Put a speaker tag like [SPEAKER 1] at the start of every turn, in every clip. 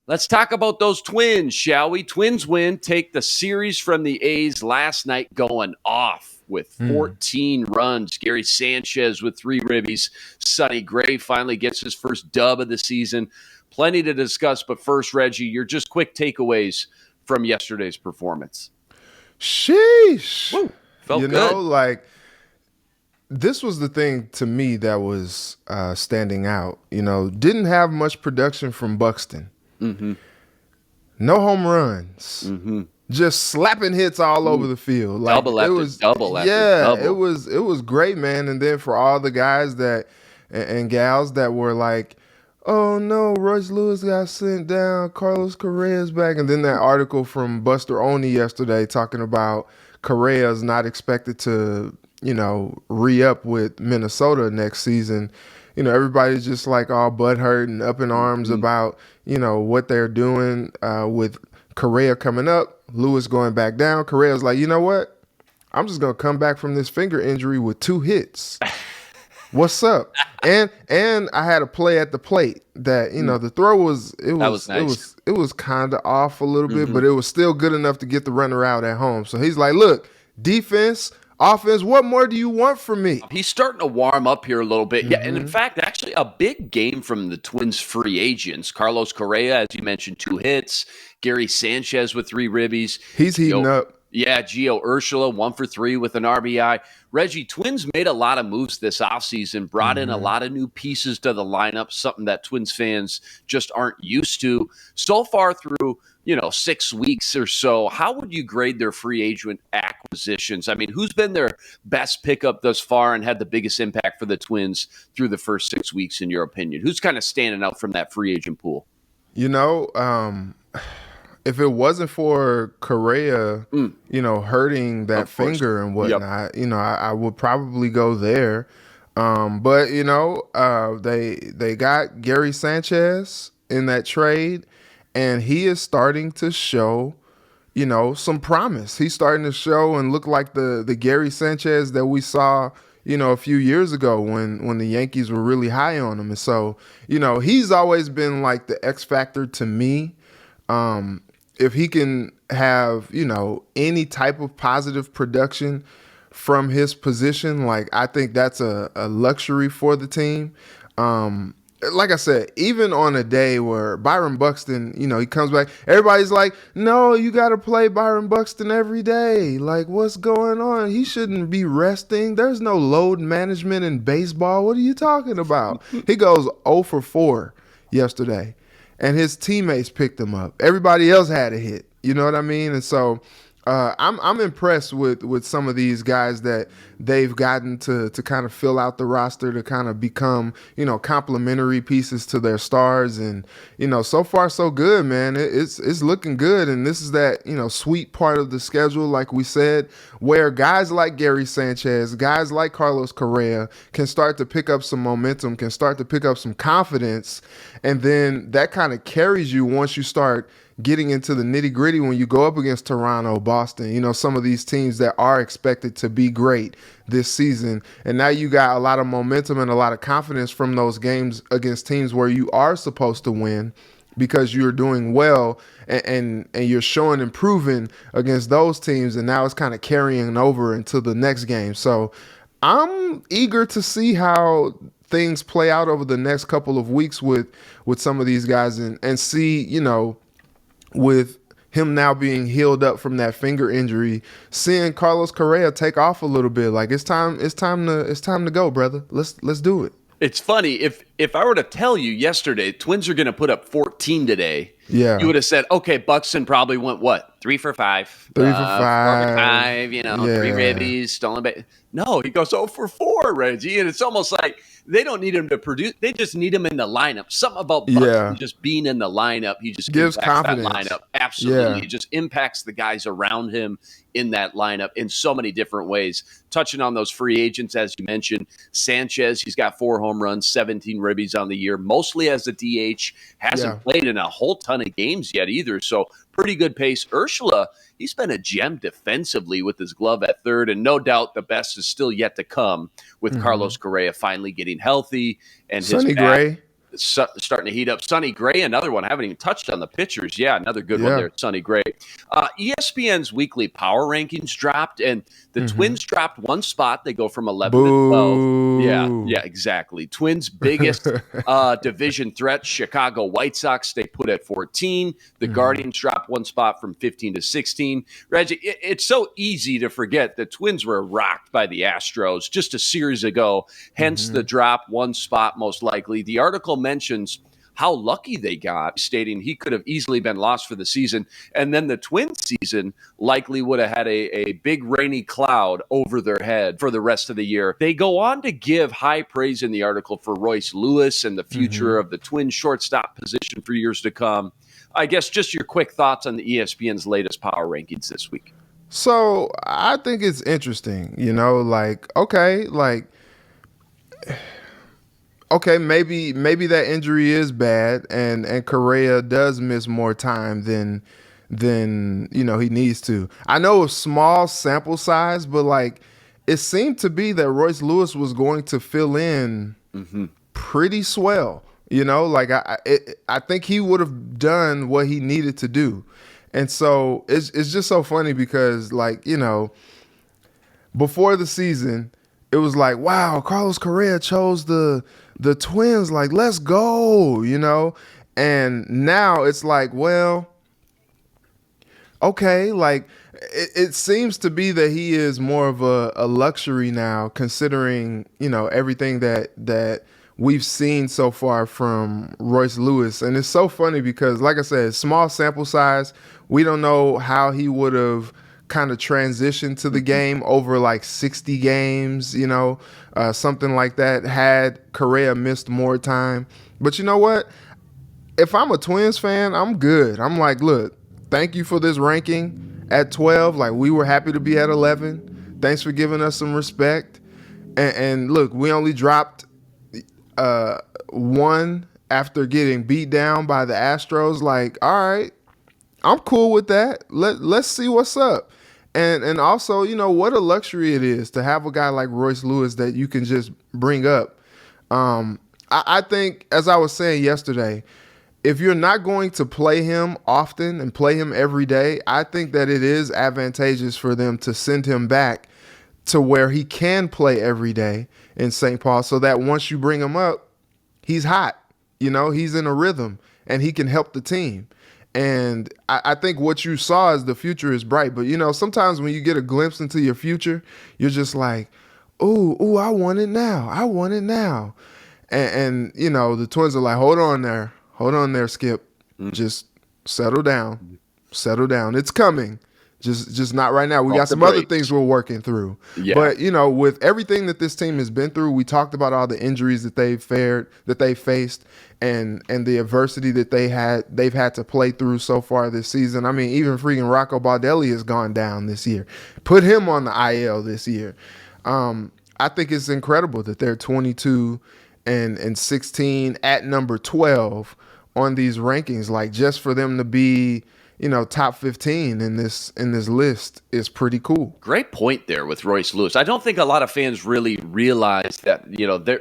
[SPEAKER 1] Let's talk about those Twins, shall we? Twins win, take the series from the A's last night, going off with 14 runs. Gary Sanchez with 3 ribbies. Sonny Gray finally gets his first dub of the season. Plenty to discuss, but first, Reggie, your just quick takeaways from yesterday's performance.
[SPEAKER 2] Sheesh.
[SPEAKER 1] Woo, felt
[SPEAKER 2] you
[SPEAKER 1] good.
[SPEAKER 2] know, like this was the thing to me that was standing out. Didn't have much production from Buxton.
[SPEAKER 1] Mm-hmm.
[SPEAKER 2] No home runs.
[SPEAKER 1] Mm-hmm.
[SPEAKER 2] Just slapping hits all over the field. Like
[SPEAKER 1] Double after
[SPEAKER 2] it was,
[SPEAKER 1] double after
[SPEAKER 2] yeah,
[SPEAKER 1] double.
[SPEAKER 2] it was great, man. And then for all the guys that and gals that were like, oh no, Royce Lewis got sent down, Carlos Correa's back, and then that article from Buster Olney yesterday talking about Correa's not expected to, re-up with Minnesota next season. Everybody's just like all butthurt and up in arms about, what they're doing with Correa coming up, Lewis going back down. Correa's like, you know what? I'm just going to come back from this finger injury with 2 hits. What's up? And I had a play at the plate that, the throw was nice. It was kind of off a little bit, but it was still good enough to get the runner out at home. So he's like, look, defense, offense, what more do you want from me?
[SPEAKER 1] He's starting to warm up here a little bit. Yeah, and in fact, actually a big game from the Twins free agents. Carlos Correa, as you mentioned, 2 hits. Gary Sanchez with 3 ribbies.
[SPEAKER 2] He's heating up.
[SPEAKER 1] Yeah, Gio Urshela, 1 for 3 with an RBI. Reggie, Twins made a lot of moves this offseason, brought in a lot of new pieces to the lineup, something that Twins fans just aren't used to. So far through, 6 weeks or so, how would you grade their free agent acquisitions? I mean, who's been their best pickup thus far and had the biggest impact for the Twins through the first 6 weeks, in your opinion? Who's kind of standing out from that free agent pool?
[SPEAKER 2] If it wasn't for Correa, hurting that finger and whatnot, I would probably go there. But they got Gary Sanchez in that trade, and he is starting to show, some promise. He's starting to show and look like the Gary Sanchez that we saw, a few years ago when the Yankees were really high on him. And so, he's always been like the X factor to me. If he can have, any type of positive production from his position, like I think that's a luxury for the team. Like I said, even on a day where Byron Buxton, he comes back, everybody's like, no, you got to play Byron Buxton every day. Like, what's going on? He shouldn't be resting. There's no load management in baseball. What are you talking about? He goes 0 for 4 yesterday. And his teammates picked him up. Everybody else had a hit. You know what I mean? And so I'm impressed with some of these guys that they've gotten to kind of fill out the roster, to kind of become, complementary pieces to their stars. And, so far so good, man. It's looking good. And this is that, sweet part of the schedule, like we said, where guys like Gary Sanchez, guys like Carlos Correa can start to pick up some momentum, can start to pick up some confidence. And then that kind of carries you once you start getting into the nitty-gritty when you go up against Toronto, Boston, some of these teams that are expected to be great this season. And now you got a lot of momentum and a lot of confidence from those games against teams where you are supposed to win because you're doing well and you're showing improving against those teams. And now it's kind of carrying over into the next game. So I'm eager to see how things play out over the next couple of weeks with some of these guys and see, with him now being healed up from that finger injury, seeing Carlos Correa take off a little bit. Like it's time to go, brother. Let's do it.
[SPEAKER 1] It's funny, if I were to tell you yesterday Twins are going to put up 14 today,
[SPEAKER 2] yeah,
[SPEAKER 1] you would have said, okay, Buxton probably went what? 3 for 5.
[SPEAKER 2] 3 for 5.
[SPEAKER 1] 4 for 5, 3 ribbies, stolen base. No, he goes 0 for 4, Reggie. And it's almost like they don't need him to produce. They just need him in the lineup. Something about Buxton just being in the lineup. He just
[SPEAKER 2] gives confidence.
[SPEAKER 1] That lineup. Absolutely. He just impacts the guys around him in that lineup in so many different ways. Touching on those free agents, as you mentioned, Sanchez, he's got 4 home runs, 17 ribbies on the year, mostly as a DH. Hasn't played in a whole ton of games yet either. So pretty good pace. Urshela, he's been a gem defensively with his glove at third, and no doubt the best is still yet to come with Carlos Correa finally getting healthy and
[SPEAKER 2] Sonny
[SPEAKER 1] his
[SPEAKER 2] Gray.
[SPEAKER 1] starting to heat up. Sonny Gray, another one. I haven't even touched on the pitchers. Yeah, another good one there, Sonny Gray. ESPN's weekly power rankings dropped, and the Twins dropped one spot. They go from 11 to 12. Yeah, exactly. Twins' biggest division threat, Chicago White Sox, they put at 14. The Guardians dropped one spot from 15 to 16. Reggie, it's so easy to forget the Twins were rocked by the Astros just a series ago, hence the drop one spot most likely. The article mentions how lucky they got, stating he could have easily been lost for the season. And then the Twins season likely would have had a big rainy cloud over their head for the rest of the year. They go on to give high praise in the article for Royce Lewis and the future of the Twins shortstop position for years to come. I guess just your quick thoughts on the ESPN's latest power rankings this week.
[SPEAKER 2] So I think it's interesting, okay, maybe that injury is bad, and Correa does miss more time than he needs to. I know a small sample size, but it seemed to be that Royce Lewis was going to fill in pretty swell. I think he would have done what he needed to do, and so it's just so funny because before the season, it was like, wow, Carlos Correa chose the Twins, let's go, and now it's like, well, okay, it seems to be that he is more of a luxury now, considering everything that we've seen so far from Royce Lewis. And it's so funny because, like I said, small sample size, we don't know how he would have kind of transitioned to the game over 60 games, something like that, had Correa missed more time. But you know what? If I'm a Twins fan, I'm good. I'm like, look, thank you for this ranking at 12. We were happy to be at 11. Thanks for giving us some respect. And look, we only dropped one after getting beat down by the Astros. All right, I'm cool with that. Let's see what's up. And also, what a luxury it is to have a guy like Royce Lewis that you can just bring up. I think, as I was saying yesterday, if you're not going to play him often and play him every day, I think that it is advantageous for them to send him back to where he can play every day in St. Paul, so that once you bring him up, he's hot. He's in a rhythm and he can help the team. And I think what you saw is the future is bright. But, sometimes when you get a glimpse into your future, you're just like, ooh, I want it now. I want it now. And the Twins are like, hold on there, Skip. Just settle down. Settle down. It's coming. Just not right now. We got some other things we're working through. Yeah. But, with everything that this team has been through, we talked about all the injuries that they faced and the adversity that they've had to play through so far this season. I mean, even freaking Rocco Baldelli has gone down this year. Put him on the IL this year. I think it's incredible that they're 22 and 16 at number 12 on these rankings. Just for them to be top 15 in this list is pretty cool.
[SPEAKER 1] Great point there with Royce Lewis. I don't think a lot of fans really realize that,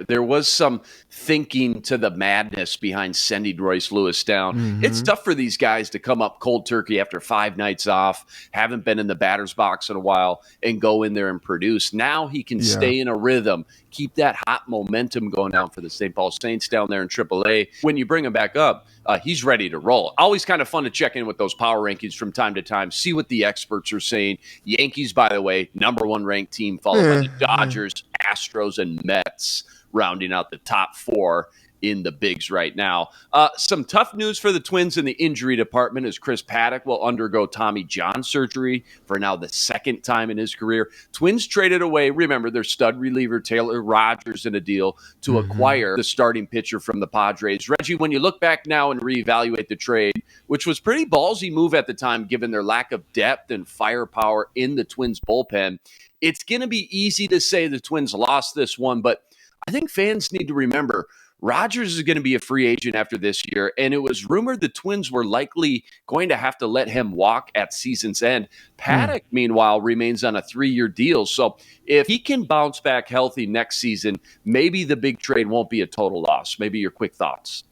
[SPEAKER 1] there was some thinking to the madness behind sending Royce Lewis down. It's tough for these guys to come up cold turkey after 5 nights off, haven't been in the batter's box in a while, and go in there and produce. Now he can stay in a rhythm, keep that hot momentum going down for the St. Paul Saints down there in AAA. When you bring him back up, he's ready to roll. Always kind of fun to check in with those power rankings from time to time, see what the experts are saying. Yankees, by the way, number 1 ranked team, followed by the Dodgers, Astros, and Mets, rounding out the top 4 in the bigs right now. Some tough news for the Twins in the injury department as Chris Paddack will undergo Tommy John surgery for now the 2nd time in his career. Twins traded away, remember, their stud reliever Taylor Rogers in a deal to acquire the starting pitcher from the Padres. Reggie, when you look back now and reevaluate the trade, which was pretty ballsy move at the time given their lack of depth and firepower in the Twins bullpen, it's going to be easy to say the Twins lost this one, but I think fans need to remember Rogers is going to be a free agent after this year, and it was rumored the Twins were likely going to have to let him walk at season's end. Paddack, meanwhile, remains on a 3-year deal. So if he can bounce back healthy next season, maybe the big trade won't be a total loss. Maybe your quick thoughts.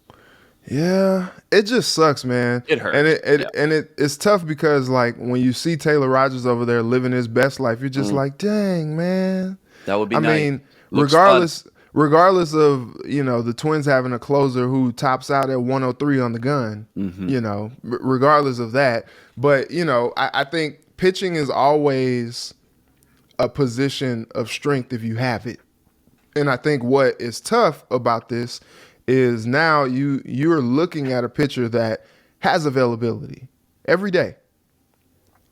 [SPEAKER 2] Yeah, it just sucks, man.
[SPEAKER 1] It hurts.
[SPEAKER 2] And it's tough because like when you see Taylor Rogers over there living his best life, you're just like, dang, man.
[SPEAKER 1] That would be
[SPEAKER 2] I
[SPEAKER 1] nice.
[SPEAKER 2] mean, regardless of, the Twins having a closer who tops out at 103 on the gun, regardless of that. But, I think pitching is always a position of strength if you have it. And I think what is tough about this is now you're looking at a pitcher that has availability every day.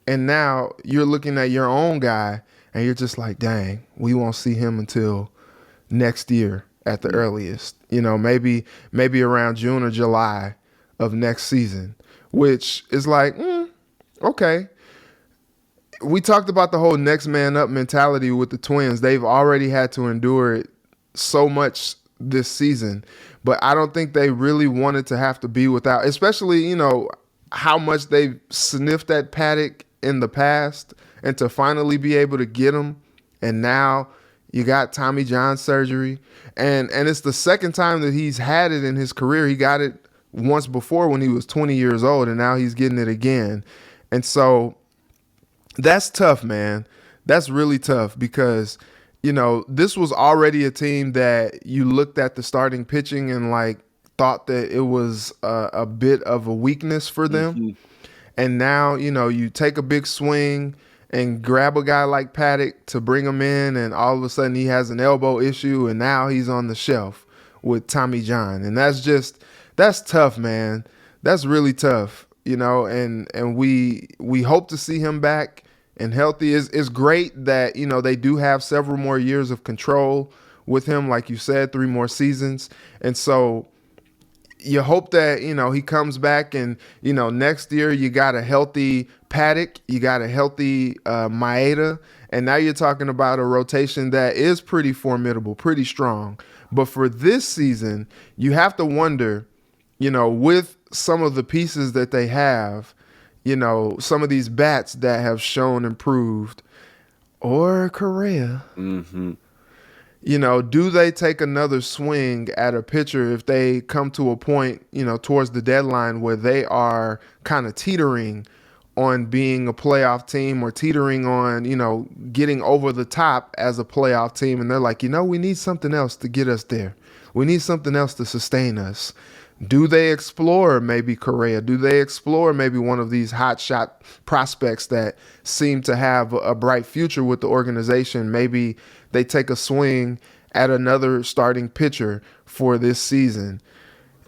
[SPEAKER 2] And now you're looking at your own guy and you're just like, dang, we won't see him until next year at the earliest. Maybe around June or July of next season, which is like, okay. We talked about the whole next man up mentality with the Twins. They've already had to endure it so much this season, but I don't think they really wanted to have to be without, especially, how much they've sniffed at Paddack in the past, and to finally be able to get him. And now you got Tommy John surgery, and it's the second time that he's had it in his career. He got it once before when he was 20 years old, and now he's getting it again. And so that's tough, man. That's really tough because, this was already a team that you looked at the starting pitching and like thought that it was a bit of a weakness for them. And now, you take a big swing and grab a guy like Paddack to bring him in, and all of a sudden he has an elbow issue, and now he's on the shelf with Tommy John. And that's tough, man. That's really tough, and we hope to see him back and healthy. It's great that, they do have several more years of control with him, like you said, 3 more seasons. And so you hope that, he comes back and, next year you got a healthy Paddack, you got a healthy Maeda, and now you're talking about a rotation that is pretty formidable, pretty strong. But for this season, you have to wonder, with some of the pieces that they have, some of these bats that have shown improved, or Correa, do they take another swing at a pitcher if they come to a point, towards the deadline where they are kind of teetering on being a playoff team or teetering on, getting over the top as a playoff team. And they're like, we need something else to get us there. We need something else to sustain us. Do they explore maybe Correa? Do they explore maybe one of these hotshot prospects that seem to have a bright future with the organization? Maybe they take a swing at another starting pitcher for this season.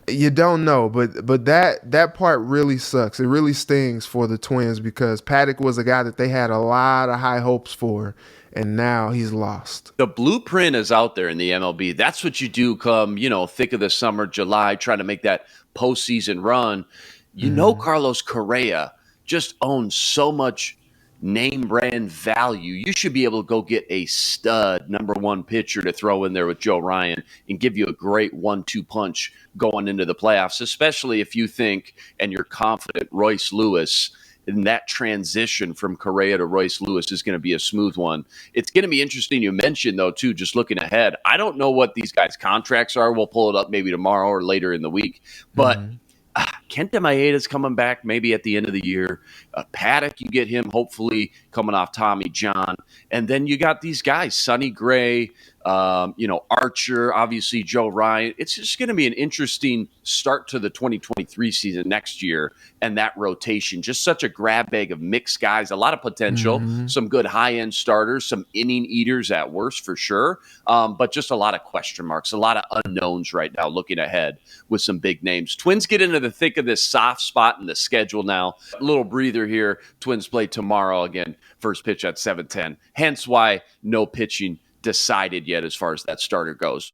[SPEAKER 2] You don't know, but that part really sucks. It really stings for the Twins because Paddack was a guy that they had a lot of high hopes for, and now he's lost.
[SPEAKER 1] The blueprint is out there in the MLB. That's what you do come, thick of the summer, July, trying to make that postseason run. Carlos Correa just owns so much name brand value. You should be able to go get a stud number 1 pitcher to throw in there with Joe Ryan and give you a great 1-2 punch going into the playoffs, especially if you think and you're confident Royce Lewis and that transition from Correa to Royce Lewis is going to be a smooth one. It's going to be interesting. You mentioned, though, too, just looking ahead. I don't know what these guys' contracts are. We'll pull it up maybe tomorrow or later in the week. But Kenta Maeda's coming back maybe at the end of the year. Paddack, you get him hopefully coming off Tommy John. And then you got these guys, Sonny Gray, Archer, obviously Joe Ryan. It's just going to be an interesting start to the 2023 season next year and that rotation. Just such a grab bag of mixed guys, a lot of potential, some good high-end starters, some inning eaters at worst for sure, but just a lot of question marks, a lot of unknowns right now looking ahead with some big names. Twins get into the thick of this soft spot in the schedule now. A little breather here. Twins play tomorrow again, first pitch at 7:10. Hence why no pitching decided yet as far as that starter goes.